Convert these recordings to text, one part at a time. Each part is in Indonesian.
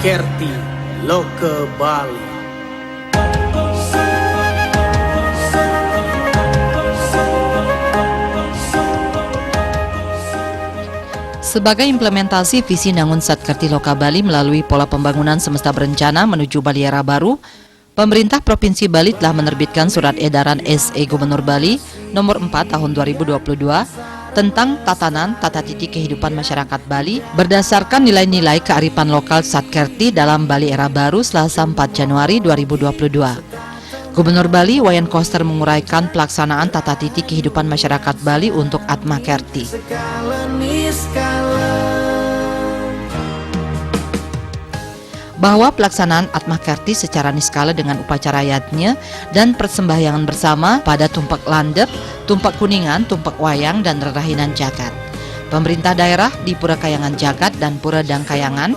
Kerti Loka Bali. Sebagai implementasi visi Nangun Satkerti Loka Bali melalui pola pembangunan semesta berencana menuju Bali era baru, pemerintah Provinsi Bali telah menerbitkan surat edaran SE Gubernur Bali nomor 4 tahun 2022 tentang tatanan tata titi kehidupan masyarakat Bali berdasarkan nilai-nilai kearifan lokal Satkerti dalam Bali era baru Selasa 4 Januari 2022. Gubernur Bali Wayan Koster menguraikan pelaksanaan tata titi kehidupan masyarakat Bali untuk Atma Kerti. Bahwa pelaksanaan Atma Kerti secara niskala dengan upacara yatnya dan persembahyangan bersama pada tumpak landep, tumpak kuningan, tumpak wayang, dan rerahinan jagat. Pemerintah daerah di Pura Kayangan Jagat dan Pura Dangkayangan,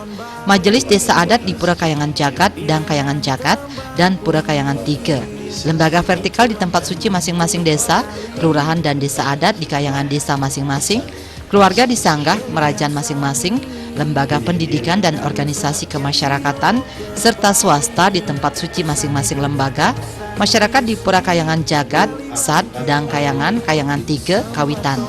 Majelis Desa Adat di Pura Kayangan Jagat, Dangkayangan Jagat, dan Pura Kayangan 3. Lembaga vertikal di tempat suci masing-masing desa, kelurahan dan desa adat di kayangan desa masing-masing, keluarga di sanggah, merajaan masing-masing, lembaga pendidikan dan organisasi kemasyarakatan, serta swasta di tempat suci masing-masing lembaga, masyarakat di Pura Kayangan Jagat, Sad, Dangkayangan, Kayangan 3, Kawitan.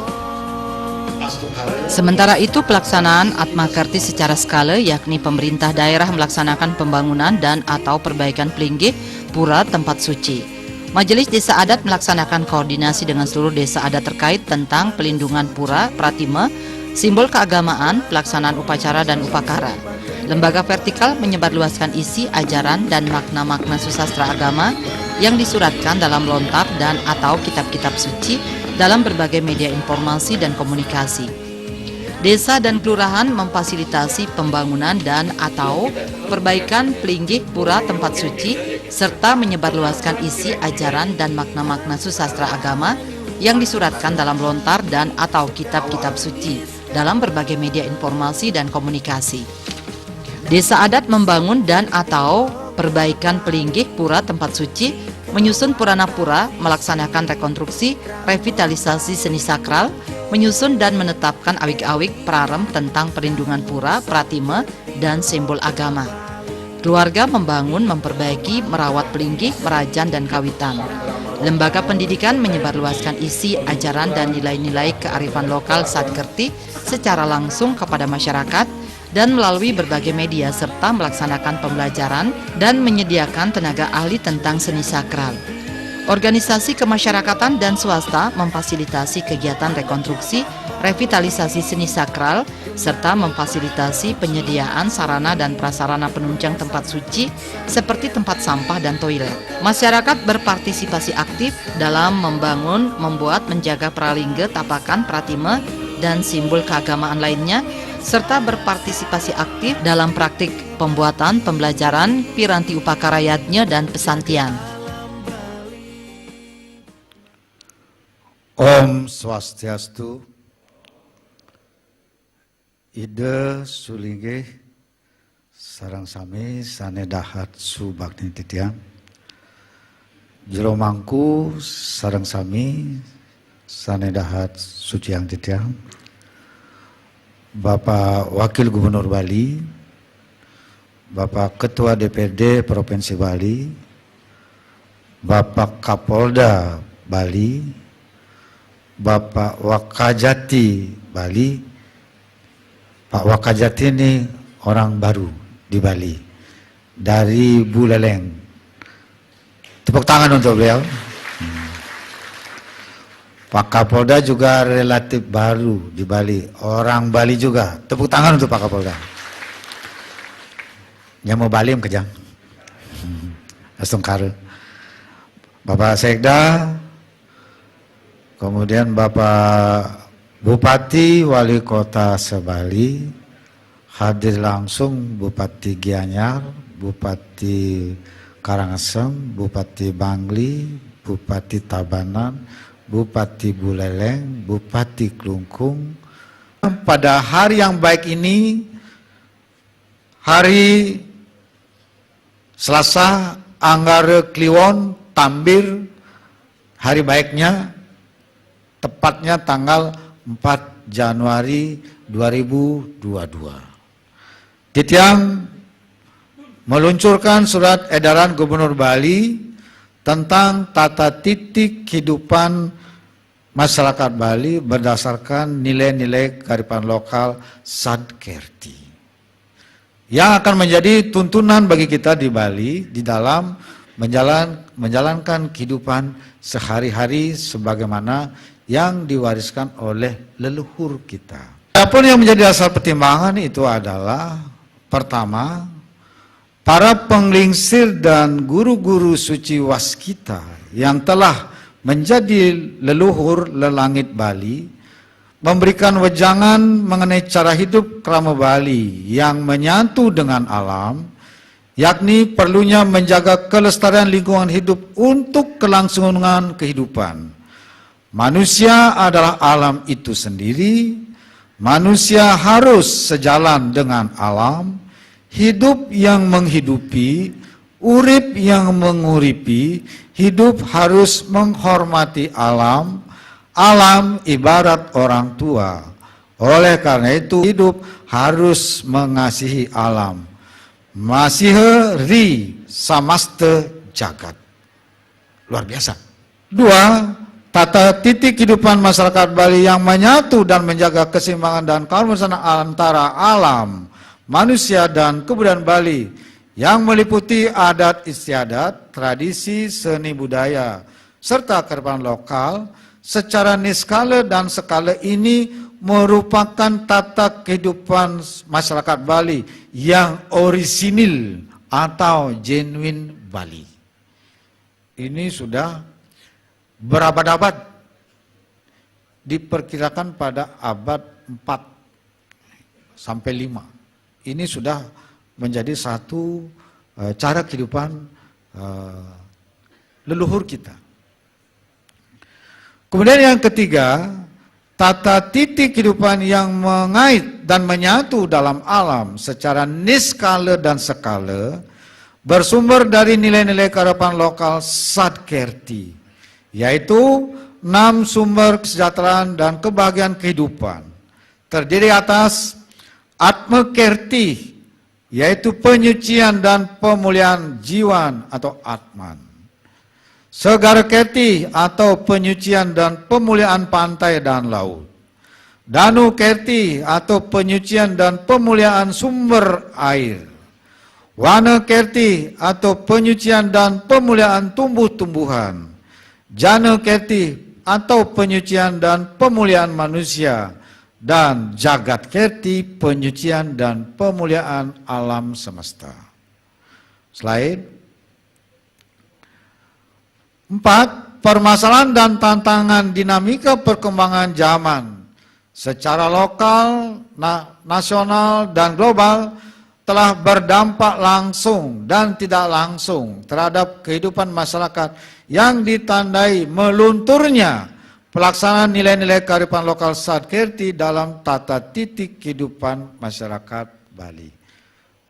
Sementara itu pelaksanaan Atma Kerti secara skala yakni pemerintah daerah melaksanakan pembangunan dan atau perbaikan pelinggih pura tempat suci. Majelis Desa Adat melaksanakan koordinasi dengan seluruh desa adat terkait tentang pelindungan pura, pratime, simbol keagamaan, pelaksanaan upacara dan upakara. Lembaga vertikal menyebarluaskan isi, ajaran, dan makna-makna susastra agama yang disuratkan dalam lontar dan atau kitab-kitab suci dalam berbagai media informasi dan komunikasi. Desa dan kelurahan memfasilitasi pembangunan dan atau perbaikan pelinggih pura tempat suci serta menyebarluaskan isi, ajaran, dan makna-makna susastra agama yang disuratkan dalam lontar dan atau kitab-kitab suci dalam berbagai media informasi dan komunikasi. Desa adat membangun dan atau perbaikan pelinggih pura tempat suci, menyusun purana-pura, melaksanakan rekonstruksi, revitalisasi seni sakral, menyusun dan menetapkan awik-awik prarem tentang perlindungan pura, pratime, dan simbol agama. Keluarga membangun, memperbaiki, merawat pelinggih, merajan, dan kawitan. Lembaga pendidikan menyebarluaskan isi, ajaran, dan nilai-nilai kearifan lokal Satkerti secara langsung kepada masyarakat dan melalui berbagai media serta melaksanakan pembelajaran dan menyediakan tenaga ahli tentang seni sakral. Organisasi kemasyarakatan dan swasta memfasilitasi kegiatan rekonstruksi, revitalisasi seni sakral, serta memfasilitasi penyediaan sarana dan prasarana penunjang tempat suci seperti tempat sampah dan toilet. Masyarakat berpartisipasi aktif dalam membangun, membuat, menjaga pralingga, tapakan, pratime, dan simbol keagamaan lainnya, serta berpartisipasi aktif dalam praktik pembuatan, pembelajaran, piranti upakarayatnya, dan pesantian. Om Swastiastu. Ide sulinggih sareng sami sanedahat subakti titiang. Jero mangku sareng sami sanedahat suciang titiang. Bapak Wakil Gubernur Bali, Bapak Ketua DPRD Provinsi Bali, Bapak Kapolda Bali, Bapak Wakajati Bali. Pak Wakajati ini orang baru di Bali dari Buleleng. Tepuk tangan untuk beliau. Pak Kapolda juga relatif baru di Bali, orang Bali juga. Tepuk tangan untuk Pak Kapolda. Yang mau Bali kejang. Astungkare. Bapak Sekda, kemudian Bapak Bupati Wali Kota Sebali, hadir langsung Bupati Gianyar, Bupati Karangasem, Bupati Bangli, Bupati Tabanan, Bupati Buleleng, Bupati Klungkung. Pada hari yang baik ini, hari Selasa, Anggara Kliwon, Tambir, hari baiknya tepatnya tanggal 4 Januari 2022. Titiang meluncurkan surat edaran Gubernur Bali tentang tata titik kehidupan masyarakat Bali berdasarkan nilai-nilai kearifan lokal Sadkerti, yang akan menjadi tuntunan bagi kita di Bali di dalam menjalankan kehidupan sehari-hari sebagaimana yang diwariskan oleh leluhur kita. Adapun yang menjadi dasar pertimbangan itu adalah pertama, para penglingsir dan guru-guru suci waskita yang telah menjadi leluhur lelangit Bali memberikan wejangan mengenai cara hidup kerama Bali yang menyatu dengan alam, yakni perlunya menjaga kelestarian lingkungan hidup untuk kelangsungan kehidupan. Manusia adalah alam itu sendiri, manusia harus sejalan dengan alam, hidup yang menghidupi, urip yang menguripi, hidup harus menghormati alam, alam ibarat orang tua. Oleh karena itu hidup harus mengasihi alam. Masihe ri samaste jagat. Luar biasa. Dua, tata titik kehidupan masyarakat Bali yang menyatu dan menjaga keseimbangan dan keharmonisan antara alam, manusia dan kebudayaan Bali yang meliputi adat istiadat, tradisi, seni budaya, serta kearifan lokal secara niskala dan skala ini merupakan tata kehidupan masyarakat Bali yang orisinil atau genuine Bali. Ini sudah berabad-abad, diperkirakan pada abad 4 sampai 5. Ini sudah menjadi satu cara kehidupan leluhur kita. Kemudian yang ketiga, tata titik kehidupan yang mengait dan menyatu dalam alam secara niskala dan skala bersumber dari nilai-nilai kearifan lokal Sadkerti, yaitu 6 sumber kesejahteraan dan kebahagiaan kehidupan. Terdiri atas Atma Kerti, yaitu penyucian dan pemulihan jiwa atau Atman. Segara Kerti atau penyucian dan pemulihan pantai dan laut. Danu Kerti atau penyucian dan pemulihan sumber air. Wana Kerti atau penyucian dan pemulihan tumbuh-tumbuhan. Jana Kerti atau penyucian dan pemuliaan manusia, dan Jagat Kerti penyucian dan pemuliaan alam semesta. Slide 4. Permasalahan dan tantangan dinamika perkembangan zaman secara lokal, nasional, dan global telah berdampak langsung dan tidak langsung terhadap kehidupan masyarakat yang ditandai melunturnya pelaksanaan nilai-nilai kearifan lokal Sadkerti dalam tata titik kehidupan masyarakat Bali.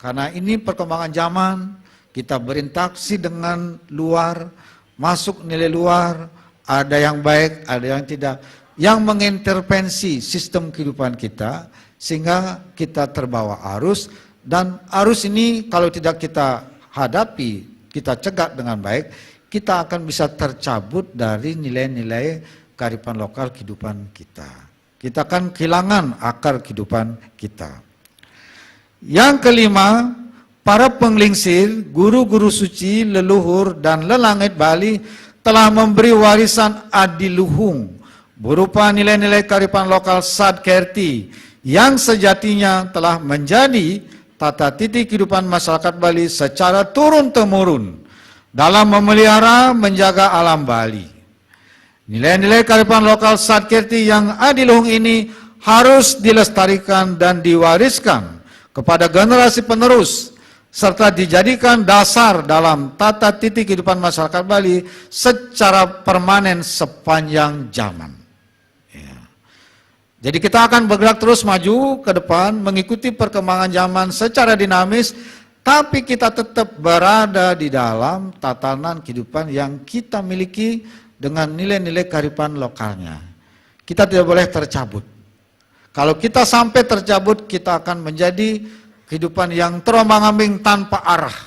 Karena ini perkembangan zaman, kita berinteraksi dengan luar, masuk nilai luar, ada yang baik, ada yang tidak, yang mengintervensi sistem kehidupan kita, sehingga kita terbawa arus, dan arus ini kalau tidak kita hadapi, kita cegat dengan baik, kita akan bisa tercabut dari nilai-nilai kearifan lokal kehidupan kita. Kita akan kehilangan akar kehidupan kita. Yang kelima, para penglingsir, guru-guru suci, leluhur, dan lelangit Bali telah memberi warisan adiluhung berupa nilai-nilai kearifan lokal Sadkerti yang sejatinya telah menjadi tata titik kehidupan masyarakat Bali secara turun-temurun dalam memelihara menjaga alam Bali. Nilai-nilai kearifan lokal Sadkerti yang adiluhung ini harus dilestarikan dan diwariskan kepada generasi penerus serta dijadikan dasar dalam tata titik kehidupan masyarakat Bali secara permanen sepanjang zaman. Jadi kita akan bergerak terus maju ke depan, mengikuti perkembangan zaman secara dinamis, tapi kita tetap berada di dalam tatanan kehidupan yang kita miliki dengan nilai-nilai kearifan lokalnya. Kita tidak boleh tercabut. Kalau kita sampai tercabut, kita akan menjadi kehidupan yang terombang-ambing tanpa arah.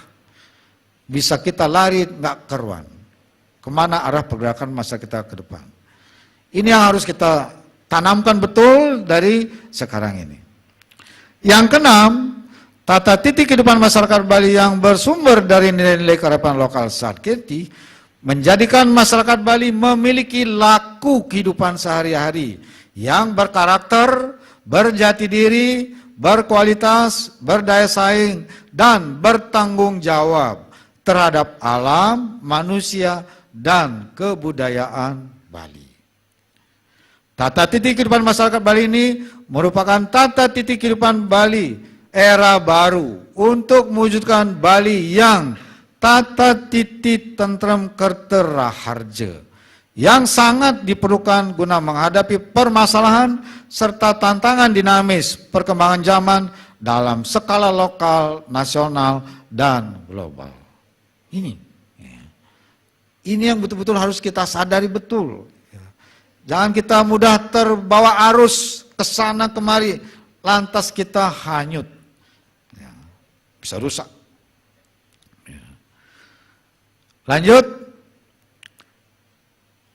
bisa kita lari nggak karuan. Kemana arah pergerakan masa kita ke depan. Ini yang harus kita tanamkan betul dari sekarang ini. Yang keenam, tata titik kehidupan masyarakat Bali yang bersumber dari nilai-nilai kearifan lokal Satkirti menjadikan masyarakat Bali memiliki laku kehidupan sehari-hari yang berkarakter, berjati diri, berkualitas, berdaya saing, dan bertanggung jawab terhadap alam, manusia, dan kebudayaan Bali. Tata titik kehidupan masyarakat Bali ini merupakan tata titik kehidupan Bali era baru untuk mewujudkan Bali yang tata titik tentrem kertera harja yang sangat diperlukan guna menghadapi permasalahan serta tantangan dinamis perkembangan zaman dalam skala lokal, nasional, dan global. Ini yang betul-betul harus kita sadari betul. Jangan kita mudah terbawa arus ke sana kemari, lantas kita hanyut. Bisa rusak. Lanjut.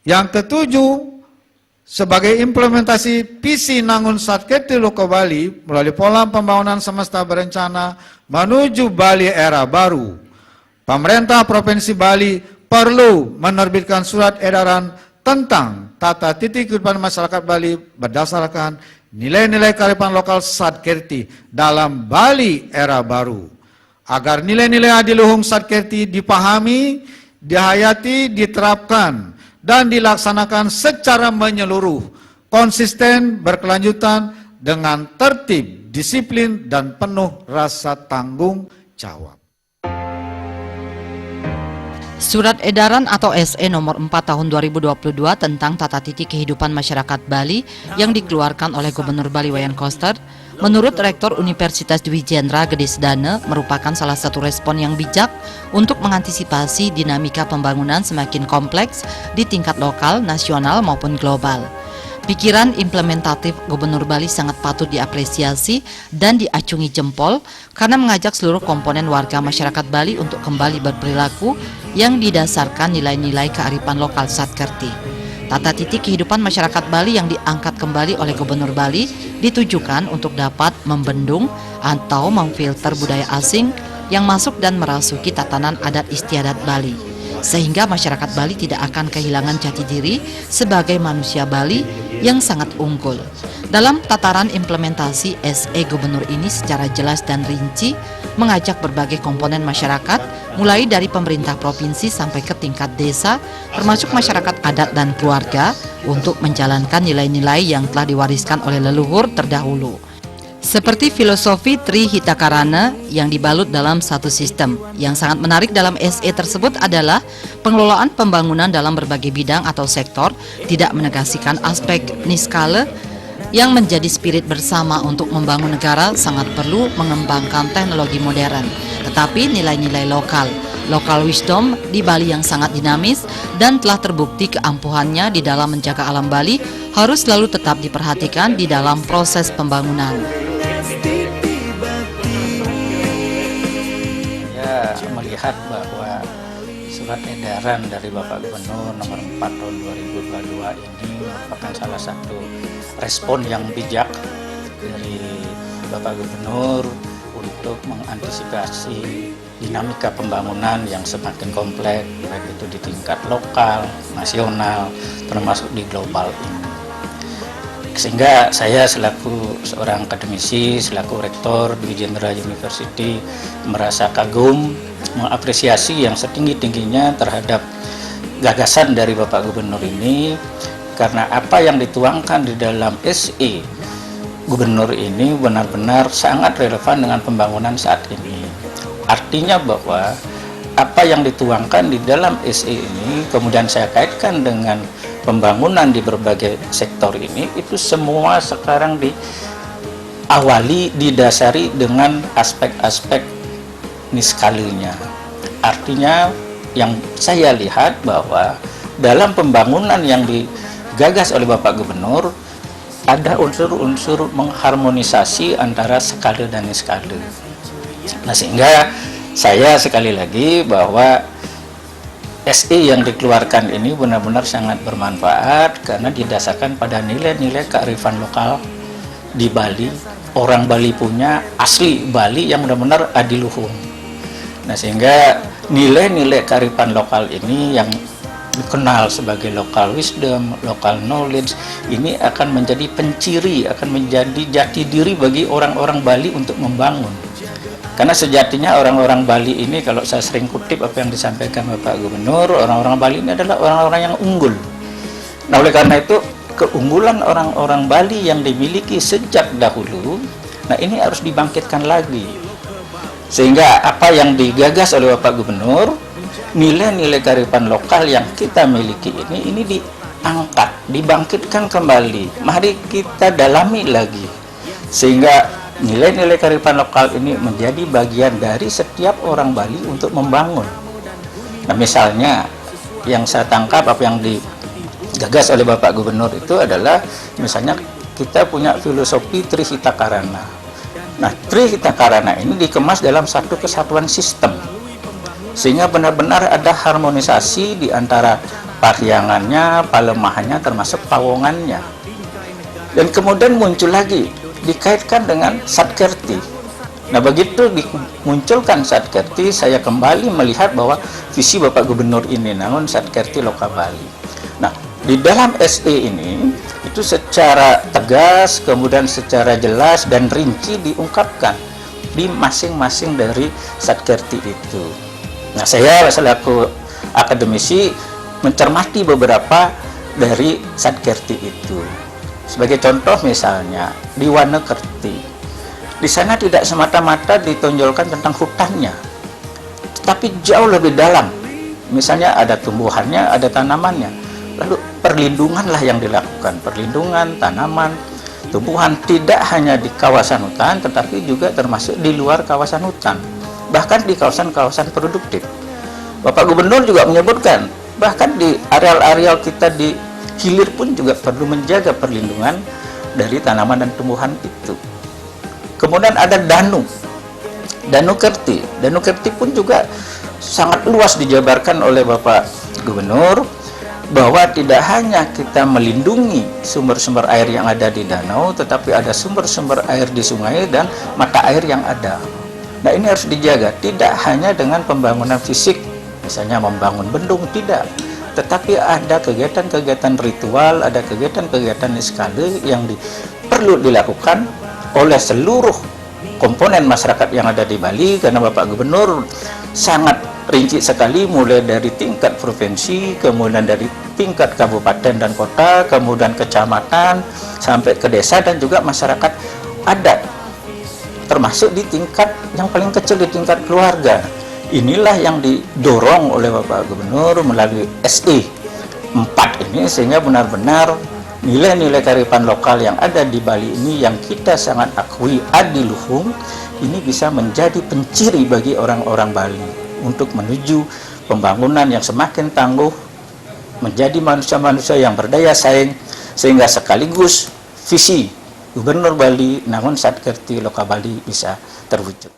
Yang ketujuh, sebagai implementasi visi Nangun Satkirti Loko Bali melalui pola pembangunan semesta berencana menuju Bali era baru, pemerintah Provinsi Bali perlu menerbitkan surat edaran tentang tata titik kehidupan masyarakat Bali berdasarkan nilai-nilai kearifan lokal Satkirti dalam Bali era baru, agar nilai-nilai adiluhung Satkirti dipahami, dihayati, diterapkan, dan dilaksanakan secara menyeluruh, konsisten, berkelanjutan, dengan tertib, disiplin, dan penuh rasa tanggung jawab. Surat Edaran atau SE nomor 4 tahun 2022 tentang tata titik kehidupan masyarakat Bali yang dikeluarkan oleh Gubernur Bali Wayan Koster, menurut Rektor Universitas Dwi Jendra Gede Sedana, merupakan salah satu respon yang bijak untuk mengantisipasi dinamika pembangunan semakin kompleks di tingkat lokal, nasional maupun global. Pikiran implementatif Gubernur Bali sangat patut diapresiasi dan diacungi jempol karena mengajak seluruh komponen warga masyarakat Bali untuk kembali berperilaku yang didasarkan nilai-nilai kearifan lokal Satkirti. Tata titik kehidupan masyarakat Bali yang diangkat kembali oleh Gubernur Bali ditujukan untuk dapat membendung atau memfilter budaya asing yang masuk dan merasuki tatanan adat istiadat Bali, sehingga masyarakat Bali tidak akan kehilangan jati diri sebagai manusia Bali yang sangat unggul. Dalam tataran implementasi SE Gubernur ini secara jelas dan rinci mengajak berbagai komponen masyarakat, mulai dari pemerintah provinsi sampai ke tingkat desa, termasuk masyarakat adat dan keluarga, untuk menjalankan nilai-nilai yang telah diwariskan oleh leluhur terdahulu. Seperti filosofi Tri Hitakarana yang dibalut dalam satu sistem. Yang sangat menarik dalam SE tersebut adalah pengelolaan pembangunan dalam berbagai bidang atau sektor tidak menegasikan aspek niskala yang menjadi spirit bersama. Untuk membangun negara sangat perlu mengembangkan teknologi modern, tetapi nilai-nilai lokal wisdom di Bali yang sangat dinamis dan telah terbukti keampuhannya di dalam menjaga alam Bali harus selalu tetap diperhatikan di dalam proses pembangunan. Melihat bahwa surat edaran dari Bapak Gubernur nomor 4 tahun 2022 ini merupakan salah satu respon yang bijak dari Bapak Gubernur untuk mengantisipasi dinamika pembangunan yang semakin kompleks, baik itu di tingkat lokal, nasional, termasuk di global ini. Sehingga saya selaku seorang akademisi, selaku rektor Dwi Jendra University merasa kagum, mengapresiasi yang setinggi-tingginya terhadap gagasan dari Bapak Gubernur ini, karena apa yang dituangkan di dalam SE Gubernur ini benar-benar sangat relevan dengan pembangunan saat ini. Artinya bahwa apa yang dituangkan di dalam SE ini kemudian saya kaitkan dengan pembangunan di berbagai sektor ini, itu semua sekarang diawali, didasari dengan aspek-aspek niskalinya. Artinya yang saya lihat bahwa dalam pembangunan yang digagas oleh Bapak Gubernur ada unsur-unsur mengharmonisasi antara skala dan niskala. Nah, sehingga saya sekali lagi bahwa SE yang dikeluarkan ini benar-benar sangat bermanfaat karena didasarkan pada nilai-nilai kearifan lokal di Bali, orang Bali punya, asli Bali yang benar-benar adiluhung. Nah, sehingga nilai-nilai kearifan lokal ini yang dikenal sebagai local wisdom, local knowledge, ini akan menjadi penciri, akan menjadi jati diri bagi orang-orang Bali untuk membangun. Karena sejatinya orang-orang Bali ini, kalau saya sering kutip apa yang disampaikan Bapak Gubernur, orang-orang Bali ini adalah orang-orang yang unggul. Nah, oleh karena itu, keunggulan orang-orang Bali yang dimiliki sejak dahulu, nah ini harus dibangkitkan lagi. Sehingga apa yang digagas oleh Bapak Gubernur, nilai-nilai kearifan lokal yang kita miliki ini diangkat, dibangkitkan kembali. Mari kita dalami lagi. Sehingga nilai-nilai kearifan lokal ini menjadi bagian dari setiap orang Bali untuk membangun. Nah, misalnya yang saya tangkap apa yang digagas oleh Bapak Gubernur itu adalah misalnya kita punya filosofi Trihita Karana. Nah, Trihita Karana ini dikemas dalam satu kesatuan sistem. Sehingga benar-benar ada harmonisasi di antara paryangannya, palemahannya, termasuk pawongannya. Dan kemudian muncul lagi, dikaitkan dengan Satkerti. Nah, begitu dimunculkan Satkerti, saya kembali melihat bahwa visi Bapak Gubernur ini, namun Satkerti Loka Bali. Nah, di dalam SE ini, itu secara tegas, kemudian secara jelas dan rinci diungkapkan di masing-masing dari Satkerti itu. Nah, saya selaku akademisi mencermati beberapa dari Satkerti itu. Sebagai contoh misalnya di Wanekerti, di sana tidak semata-mata ditonjolkan tentang hutannya, tetapi jauh lebih dalam. Misalnya ada tumbuhannya, ada tanamannya. Lalu perlindunganlah yang dilakukan, perlindungan tanaman, tumbuhan tidak hanya di kawasan hutan, tetapi juga termasuk di luar kawasan hutan. Bahkan di kawasan-kawasan produktif. Bapak Gubernur juga menyebutkan, bahkan di areal-areal kita di hilir pun juga perlu menjaga perlindungan dari tanaman dan tumbuhan itu. Kemudian ada Danukerti. Danukerti pun juga sangat luas dijabarkan oleh Bapak Gubernur, bahwa tidak hanya kita melindungi sumber-sumber air yang ada di danau, tetapi ada sumber-sumber air di sungai dan mata air yang ada. Nah, ini harus dijaga, tidak hanya dengan pembangunan fisik, misalnya membangun bendung, tidak. Tetapi ada kegiatan-kegiatan ritual, ada kegiatan-kegiatan skala yang perlu dilakukan oleh seluruh komponen masyarakat yang ada di Bali, karena Bapak Gubernur sangat rinci sekali, mulai dari tingkat provinsi, kemudian dari tingkat kabupaten dan kota, kemudian kecamatan, sampai ke desa dan juga masyarakat adat. Termasuk di tingkat yang paling kecil, di tingkat keluarga. Inilah yang didorong oleh Bapak Gubernur melalui SE 4 ini, sehingga benar-benar nilai-nilai kearifan lokal yang ada di Bali ini yang kita sangat akui adiluhung, ini bisa menjadi penciri bagi orang-orang Bali untuk menuju pembangunan yang semakin tangguh, menjadi manusia-manusia yang berdaya saing, sehingga sekaligus visi Gubernur Bali, namun Satkerti Loka Bali bisa terwujud.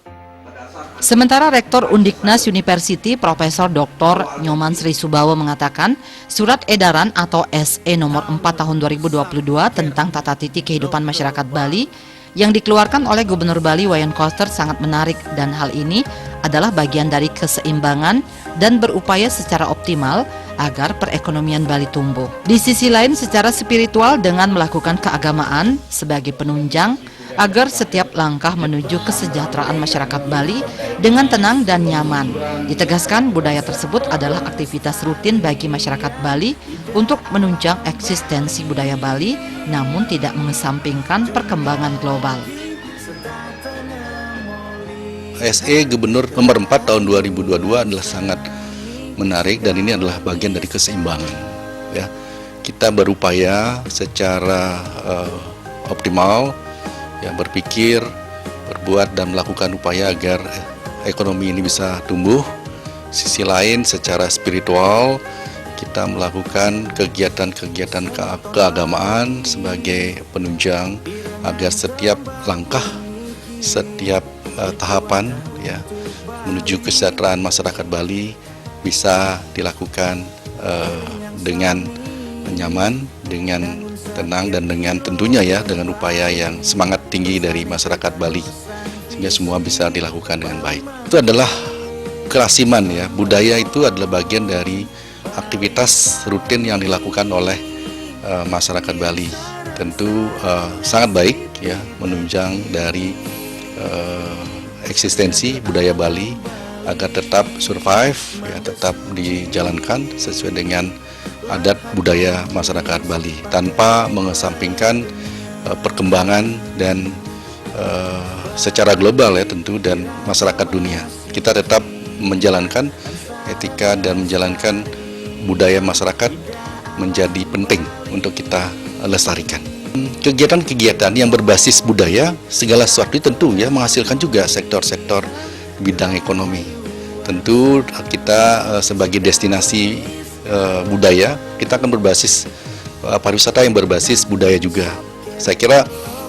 Sementara Rektor Undiknas University Profesor Dr. Nyoman Sri Subawa mengatakan, Surat Edaran atau SE nomor 4 tahun 2022 tentang tata titi kehidupan masyarakat Bali yang dikeluarkan oleh Gubernur Bali Wayan Koster sangat menarik, dan hal ini adalah bagian dari keseimbangan dan berupaya secara optimal agar perekonomian Bali tumbuh. Di sisi lain, secara spiritual dengan melakukan keagamaan sebagai penunjang agar setiap langkah menuju kesejahteraan masyarakat Bali dengan tenang dan nyaman. Ditegaskan budaya tersebut adalah aktivitas rutin bagi masyarakat Bali untuk menunjang eksistensi budaya Bali, namun tidak mengesampingkan perkembangan global. SE Gubernur nomor 4 tahun 2022 adalah sangat menarik, dan ini adalah bagian dari keseimbangan. Ya, kita berupaya secara optimal, ya, berpikir, berbuat dan melakukan upaya agar ekonomi ini bisa tumbuh. Sisi lain, secara spiritual, kita melakukan kegiatan-kegiatan keagamaan sebagai penunjang agar setiap langkah, setiap tahapan, ya, menuju kesejahteraan masyarakat Bali bisa dilakukan dengan nyaman, dengan tenang, dan dengan tentunya ya dengan upaya yang semangat tinggi dari masyarakat Bali sehingga semua bisa dilakukan dengan baik. Itu adalah keasiman ya, budaya itu adalah bagian dari aktivitas rutin yang dilakukan oleh masyarakat Bali. Tentu sangat baik ya, menunjang dari eksistensi budaya Bali agar tetap survive ya, tetap dijalankan sesuai dengan adat budaya masyarakat Bali tanpa mengesampingkan perkembangan dan secara global ya tentu dan masyarakat dunia. Kita tetap menjalankan etika dan menjalankan budaya masyarakat menjadi penting untuk kita lestarikan. Kegiatan-kegiatan yang berbasis budaya segala sesuatu tentu ya menghasilkan juga sektor-sektor bidang ekonomi. Tentu kita sebagai destinasi budaya, kita akan berbasis pariwisata yang berbasis budaya juga. Saya kira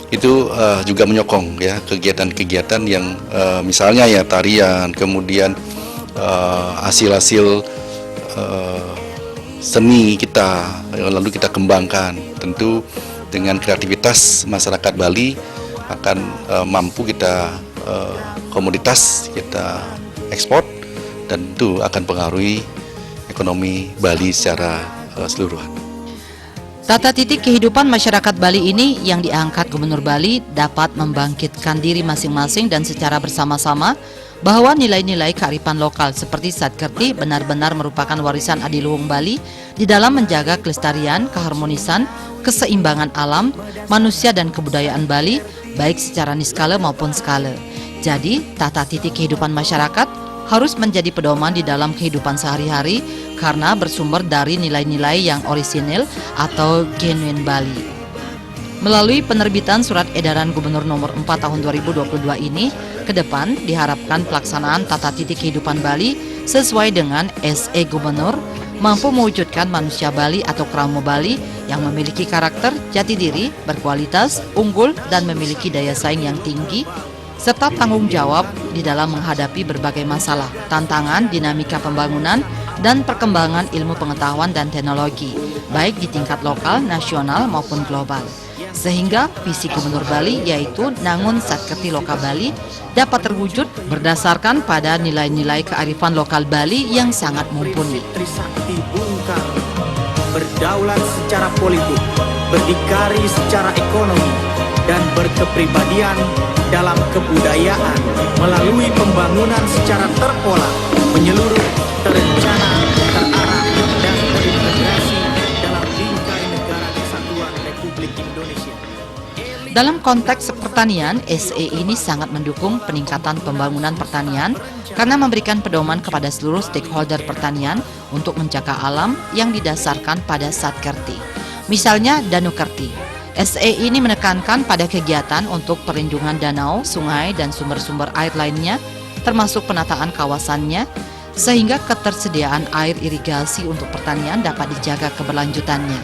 itu juga menyokong ya kegiatan-kegiatan yang misalnya ya tarian, kemudian hasil-hasil seni kita lalu kita kembangkan. Tentu dengan kreativitas masyarakat Bali akan mampu kita komoditas kita ekspor dan itu akan pengaruhi ekonomi Bali secara keseluruhan. Tata titik kehidupan masyarakat Bali ini yang diangkat Gubernur Bali dapat membangkitkan diri masing-masing dan secara bersama-sama bahwa nilai-nilai kearifan lokal seperti Satkerti benar-benar merupakan warisan adiluhung Bali di dalam menjaga kelestarian, keharmonisan, keseimbangan alam, manusia dan kebudayaan Bali baik secara niskala maupun skala. Jadi, tata titik kehidupan masyarakat harus menjadi pedoman di dalam kehidupan sehari-hari karena bersumber dari nilai-nilai yang orisinil atau genuine Bali. Melalui penerbitan Surat Edaran Gubernur Nomor 4 Tahun 2022 ini, ke depan diharapkan pelaksanaan tata titik kehidupan Bali sesuai dengan SE Gubernur mampu mewujudkan manusia Bali atau Kramo Bali yang memiliki karakter, jati diri, berkualitas, unggul, dan memiliki daya saing yang tinggi, serta tanggung jawab di dalam menghadapi berbagai masalah, tantangan, dinamika pembangunan, dan perkembangan ilmu pengetahuan dan teknologi, baik di tingkat lokal, nasional, maupun global. Sehingga visi Gubernur Bali yaitu Nangun Satkerti Loka Bali dapat terwujud berdasarkan pada nilai-nilai kearifan lokal Bali yang sangat mumpuni. Trisakti Bung Karno berdaulat secara politik, berdikari secara ekonomi, dan berkepribadian dalam kebudayaan melalui pembangunan secara terpola, menyeluruh, terencana, terarah, dan terintegrasi dalam bingkai negara kesatuan Republik Indonesia. Dalam konteks pertanian, SE ini sangat mendukung peningkatan pembangunan pertanian karena memberikan pedoman kepada seluruh stakeholder pertanian untuk menjaga alam yang didasarkan pada Satkerti. Misalnya Danukerti. SE ini menekankan pada kegiatan untuk perlindungan danau, sungai, dan sumber-sumber air lainnya, termasuk penataan kawasannya, sehingga ketersediaan air irigasi untuk pertanian dapat dijaga keberlanjutannya.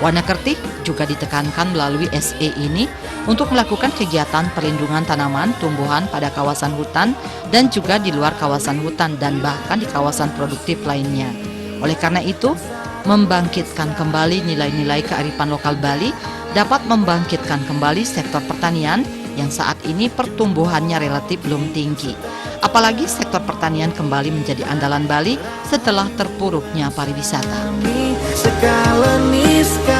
Wanakerti juga ditekankan melalui SE ini untuk melakukan kegiatan perlindungan tanaman, tumbuhan pada kawasan hutan, dan juga di luar kawasan hutan dan bahkan di kawasan produktif lainnya. Oleh karena itu, membangkitkan kembali nilai-nilai kearifan lokal Bali dapat membangkitkan kembali sektor pertanian yang saat ini pertumbuhannya relatif belum tinggi. Apalagi sektor pertanian kembali menjadi andalan Bali setelah terpuruknya pariwisata. Segala niska